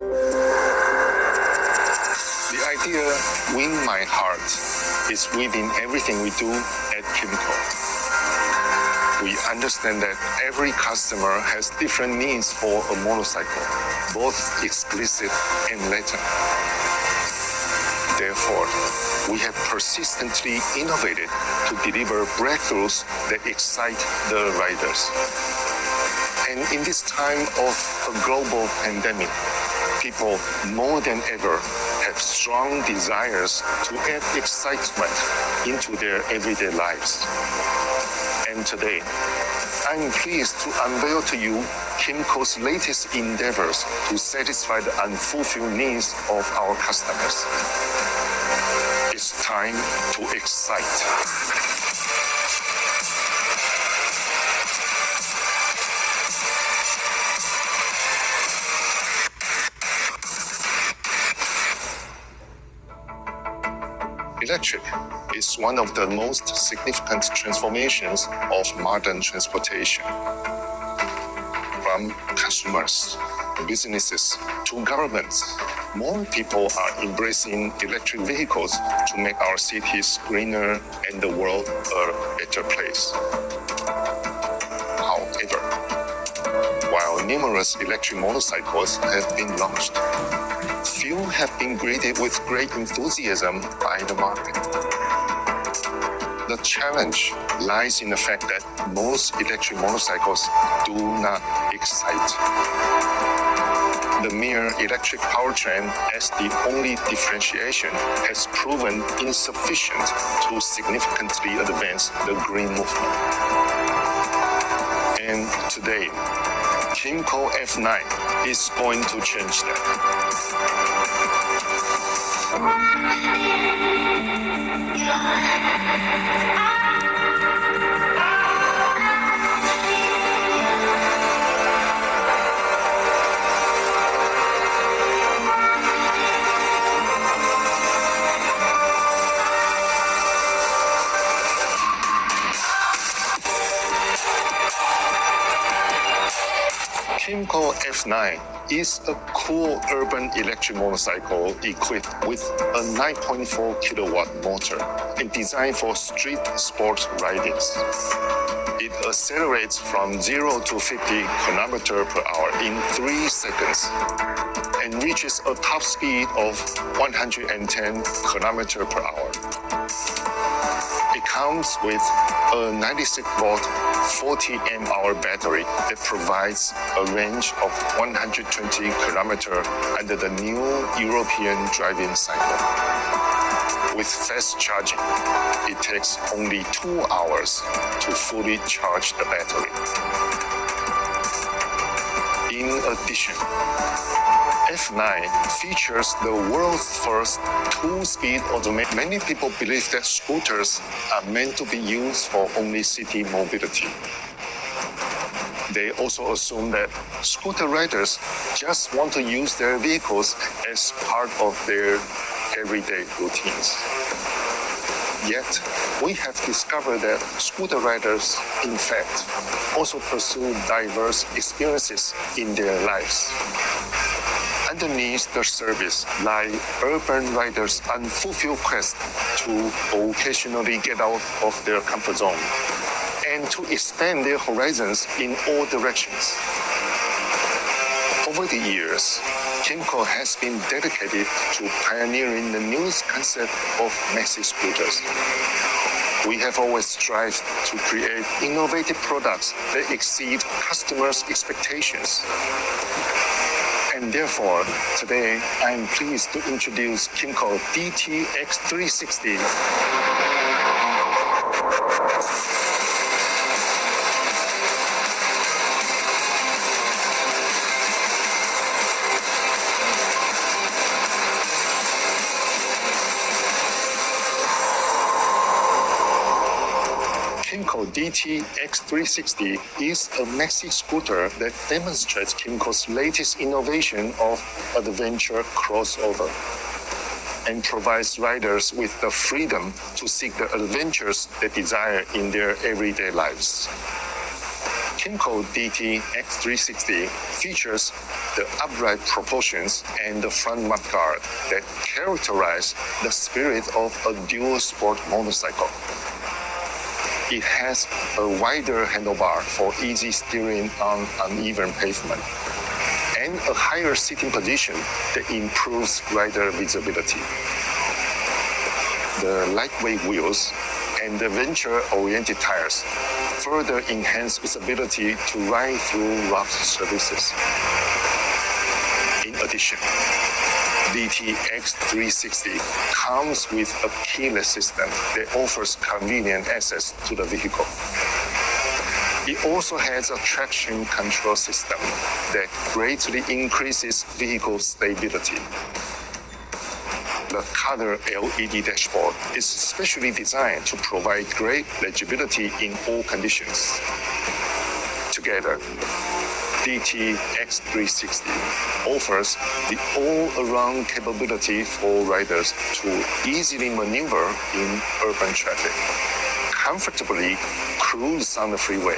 The idea "win my heart" is within everything we do at Kymco. We understand that every customer has different needs for a motorcycle, both explicit and latent. Therefore, we have persistently innovated to deliver breakthroughs that excite the riders. And in this time of a global pandemic, people more than ever have strong desires to add excitement into their everyday lives. And today, I'm pleased to unveil to you Kymco's latest endeavors to satisfy the unfulfilled needs of our customers. It's time to excite. Electric is one of the most significant transformations of modern transportation. From consumers, businesses, to governments, more people are embracing electric vehicles to make our cities greener and the world a better place. However, while numerous electric motorcycles have been launched, few have been greeted with great enthusiasm by the market. The challenge lies in the fact that most electric motorcycles do not excite. The mere electric powertrain as the only differentiation has proven insufficient to significantly advance the green movement. And today, Kymco F9 is going to change that. Kymco F9 is a cool urban electric motorcycle equipped with a 9.4 kilowatt motor and designed for street sport ridings. It accelerates from 0 to 50 km per hour in 3 seconds and reaches a top speed of 110 km per hour. It comes with a 96-volt, 40 mAh battery that provides a range of 120 km under the new European driving cycle. With fast charging, it takes only 2 hours to fully charge the battery. In addition, F9 features the world's first 2-speed automatic. Many people believe that scooters are meant to be used for only city mobility. They also assume that scooter riders just want to use their vehicles as part of their everyday routines. Yet, we have discovered that scooter riders, in fact, also pursue diverse experiences in their lives. Underneath the service lie urban riders' unfulfilled quest to occasionally get out of their comfort zone and to expand their horizons in all directions. Over the years, Kymco has been dedicated to pioneering the newest concept of maxi scooters. We have always strived to create innovative products that exceed customers' expectations. And therefore, today, I'm pleased to introduce Kymco DT-X360. Kymco DT-X360 is a maxi scooter that demonstrates Kymco's latest innovation of adventure crossover and provides riders with the freedom to seek the adventures they desire in their everyday lives. Kymco DT-X360 features the upright proportions, and the front mudguard that characterize the spirit of a dual sport motorcycle. It has a wider handlebar for easy steering on uneven pavement, and a higher seating position that improves rider visibility. The lightweight wheels and the venture-oriented tires further enhance its ability to ride through rough surfaces. In addition, DTX360 comes with a keyless system that offers convenient access to the vehicle. It also has a traction control system that greatly increases vehicle stability. The color LED dashboard is specially designed to provide great legibility in all conditions. Together, DTX360 offers the all-around capability for riders to easily maneuver in urban traffic, comfortably cruise on the freeway,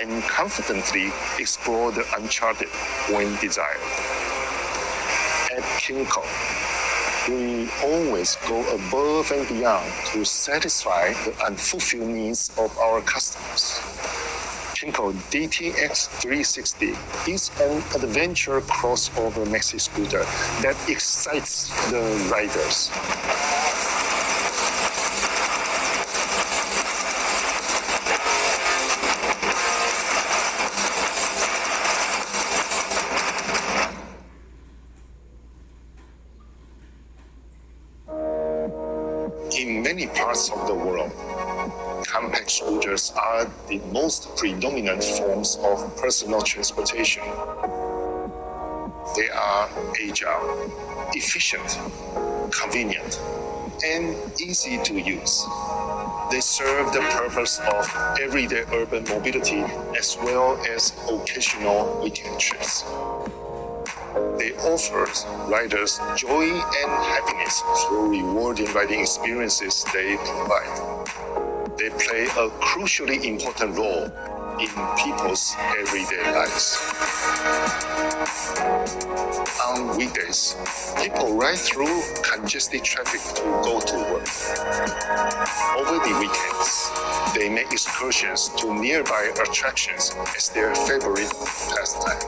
and confidently explore the uncharted when desired. At Kymco, we always go above and beyond to satisfy the unfulfilled needs of our customers. Kymco DTX360 is an adventure crossover maxi scooter that excites the riders. In many parts of the world, compact scooters are the most predominant forms of personal transportation. They are agile, efficient, convenient, and easy to use. They serve the purpose of everyday urban mobility as well as occasional weekend trips. They offer riders joy and happiness through rewarding riding experiences they provide. They play a crucially important role in people's everyday lives. On weekdays, people ride through congested traffic to go to work. Over the weekends, they make excursions to nearby attractions as their favorite pastime.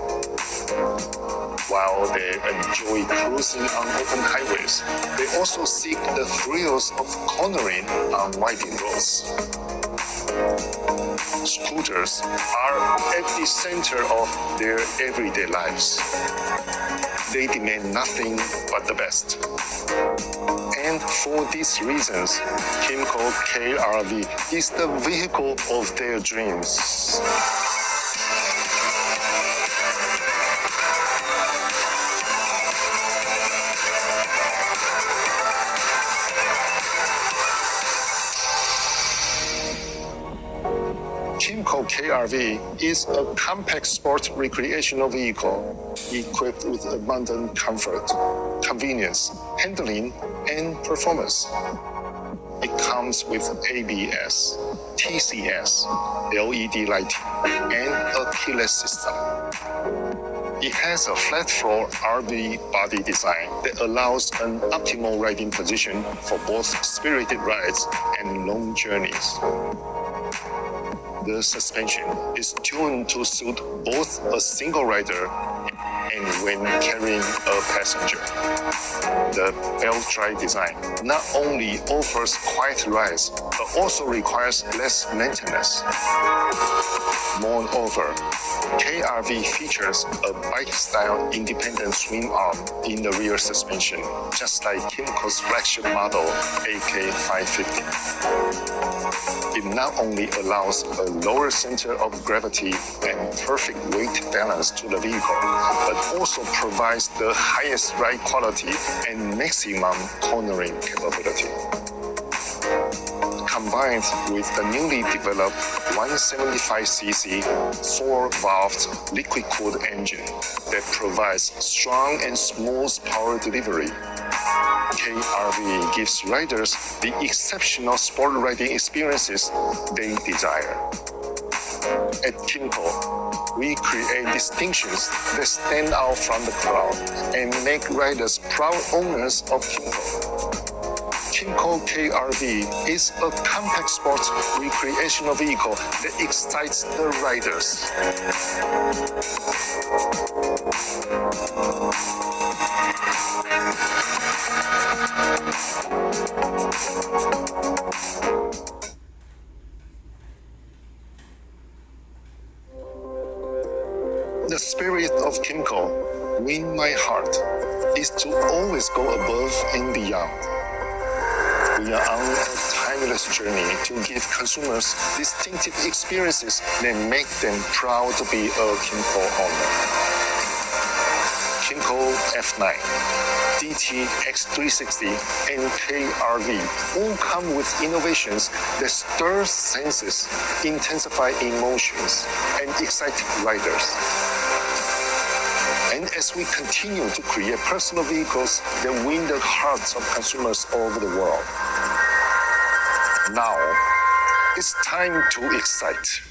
While they enjoy cruising on open highways, they also seek the thrills of cornering on winding roads. Scooters are at the center of their everyday lives. They demand nothing but the best. And for these reasons, Kymco KRV is the vehicle of their dreams. Kymco KRV is a compact sport recreational vehicle equipped with abundant comfort, convenience, handling, and performance. It comes with ABS, TCS, LED lighting, and a keyless system. It has a flat floor RV body design that allows an optimal riding position for both spirited rides and long journeys. The suspension is tuned to suit both a single rider and when carrying a passenger. The belt-drive design not only offers quiet rides, but also requires less maintenance. Moreover, KRV features a bike-style independent swing arm in the rear suspension, just like Kymco's flagship model AK550. It not only allows a lower center of gravity and perfect weight balance to the vehicle, but also provides the highest ride quality and maximum cornering capability. Combined with the newly developed 175cc 4-valved liquid-cooled engine that provides strong and smooth power delivery, KRV gives riders the exceptional sport riding experiences they desire. At Kymco, we create distinctions that stand out from the crowd and make riders proud owners of Kymco. Kymco KRV is a compact sports recreational vehicle that excites the riders. The spirit of Kymco, win my heart, is to always go above and beyond. We are on a timeless journey to give consumers distinctive experiences that make them proud to be a Kymco owner. Kymco F9, DT X360, and KRV all come with innovations that stir senses, intensify emotions, and excite riders. And as we continue to create personal vehicles that win the hearts of consumers all over the world, now it's time to excite.